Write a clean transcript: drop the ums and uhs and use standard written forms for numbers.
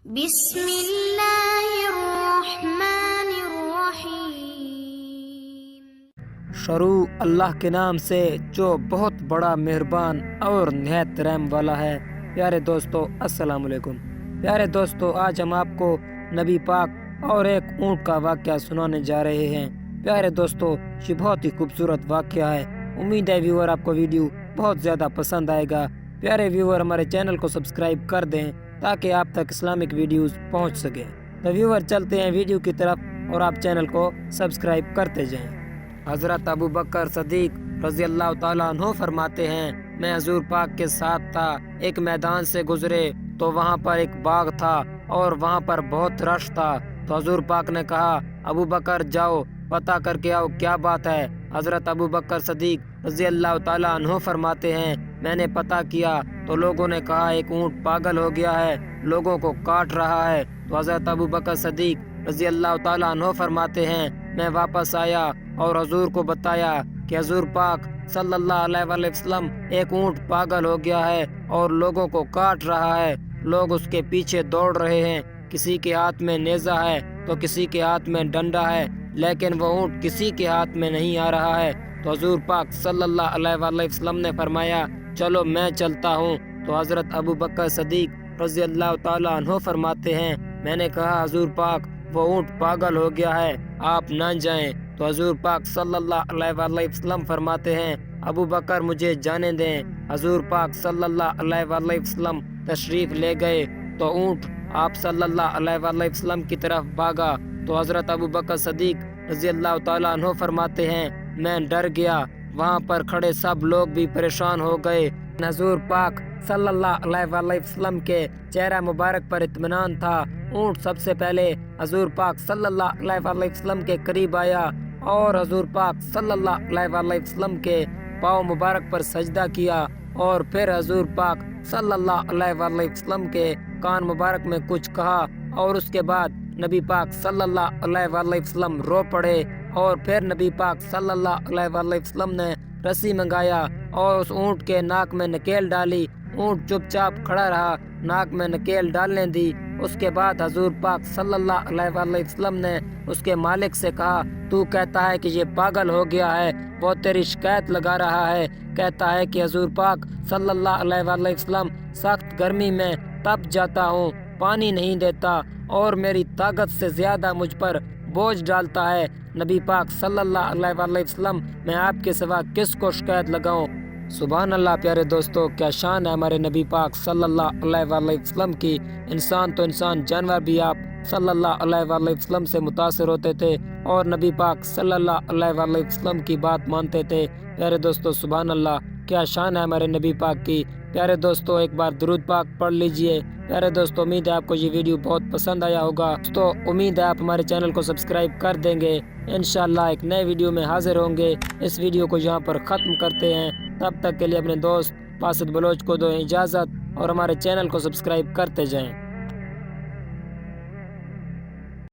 بسم اللہ الرحمن الرحیم۔ شروع اللہ کے نام سے جو بہت بڑا مہربان اور نہایت رحم والا ہے۔ پیارے دوستو السلام علیکم۔ پیارے دوستو آج ہم آپ کو نبی پاک اور ایک اونٹ کا واقعہ سنانے جا رہے ہیں۔ پیارے دوستو یہ بہت ہی خوبصورت واقعہ ہے۔ امید ہے ویور آپ کو ویڈیو بہت زیادہ پسند آئے گا۔ پیارے ویور ہمارے چینل کو سبسکرائب کر دیں تاکہ آپ تک اسلامک ویڈیوز پہنچ سکیں۔ تو ویور چلتے ہیں ویڈیو کی طرف اور آپ چینل کو سبسکرائب کرتے جائیں۔ حضرت ابو بکر صدیق رضی اللہ تعالیٰ عنہ فرماتے ہیں، میں حضور پاک کے ساتھ تھا، ایک میدان سے گزرے تو وہاں پر ایک باغ تھا اور وہاں پر بہت رش تھا۔ تو حضور پاک نے کہا، ابو بکر جاؤ پتہ کر کے آؤ کیا بات ہے۔ حضرت ابو بکر صدیق رضی اللہ تعالیٰ عنہ فرماتے ہیں، میں نے پتہ کیا تو لوگوں نے کہا ایک اونٹ پاگل ہو گیا ہے، لوگوں کو کاٹ رہا ہے۔ تو حضرت ابو بکر صدیق رضی اللہ تعالیٰ عنہ فرماتے ہیں، میں واپس آیا اور حضور کو بتایا کہ حضور پاک صلی اللہ علیہ وآلہ وسلم ایک اونٹ پاگل ہو گیا ہے اور لوگوں کو کاٹ رہا ہے، لوگ اس کے پیچھے دوڑ رہے ہیں، کسی کے ہاتھ میں نیزہ ہے تو کسی کے ہاتھ میں ڈنڈا ہے، لیکن وہ اونٹ کسی کے ہاتھ میں نہیں آ رہا ہے۔ تو حضور پاک صلی اللہ علیہ وآلہ وسلم نے فرمایا، چلو میں چلتا ہوں۔ تو حضرت ابو بکر صدیق رضی اللہ تعالیٰ عنہ فرماتے ہیں، میں نے کہا حضور پاک وہ اونٹ پاگل ہو گیا ہے، آپ نہ جائیں۔ تو حضور پاک صلی اللہ علیہ وآلہ وسلم فرماتے ہیں، ابو بکر مجھے جانے دیں۔ حضور پاک صلی اللہ علیہ وآلہ وسلم تشریف لے گئے تو اونٹ آپ صلی اللہ علیہ وآلہ وسلم کی طرف بھاگا۔ تو حضرت ابو بکر صدیق رضی اللہ تعالیٰ عنہ فرماتے ہیں، میں ڈر گیا، وہاں پر کھڑے سب لوگ بھی پریشان ہو گئے۔ حضور پاک صلی اللہ علیہ وآلہ وسلم کے چہرہ مبارک پر اطمینان تھا۔ اونٹ سب سے پہلے حضور پاک صلی اللہ علیہ وآلہ وسلم کے قریب آیا اور حضور پاک صلی اللہ علیہ وآلہ وسلم کے پاؤں مبارک پر سجدہ کیا، اور پھر حضور پاک صلی اللہ علیہ وآلہ وسلم کے کان مبارک میں کچھ کہا، اور اس کے بعد نبی پاک صلی اللہ علیہ وآلہ وسلم رو پڑے، اور پھر نبی پاک صلی اللہ علیہ وآلہ وسلم نے رسی منگایا اور اس اونٹ کے ناک میں نکیل ڈالی۔ اونٹ چپ چاپ کھڑا رہا، ناک میں نکیل ڈالنے دی۔ اس کے بعد حضور پاک صلی اللہ علیہ وآلہ وسلم نے اس کے مالک سے کہا، تو کہتا ہے کہ یہ پاگل ہو گیا ہے، وہ تیری شکایت لگا رہا ہے، کہتا ہے کہ حضور پاک صلی اللہ علیہ وآلہ وسلم سخت گرمی میں تپ جاتا ہوں، پانی نہیں دیتا اور میری طاقت سے زیادہ مجھ پر بوجھ ڈالتا ہے۔ نبی پاک صلی اللہ علیہ وآلہ وسلم میں آپ کے سوا کس کو شکایت لگاؤں۔ سبحان اللہ۔ پیارے دوستو کیا شان ہے ہمارے نبی پاک صلی اللہ علیہ وآلہ وسلم کی۔ انسان تو انسان، جانور بھی آپ صلی اللہ علیہ وآلہ وسلم سے متاثر ہوتے تھے اور نبی پاک صلی اللہ علیہ وآلہ وسلم کی بات مانتے تھے۔ پیارے دوستو سبحان اللہ، کیا شان ہے ہمارے نبی پاک کی۔ پیارے دوستو ایک بار درود پاک پڑھ لیجئے۔ پیارے دوستو امید ہے آپ کو یہ ویڈیو بہت پسند آیا ہوگا۔ تو امید ہے آپ ہمارے چینل کو سبسکرائب کر دیں گے۔ انشاءاللہ ایک نئے ویڈیو میں حاضر ہوں گے۔ اس ویڈیو کو یہاں پر ختم کرتے ہیں، تب تک کے لیے اپنے دوست فاسد بلوچ کو دو اجازت اور ہمارے چینل کو سبسکرائب کرتے جائیں۔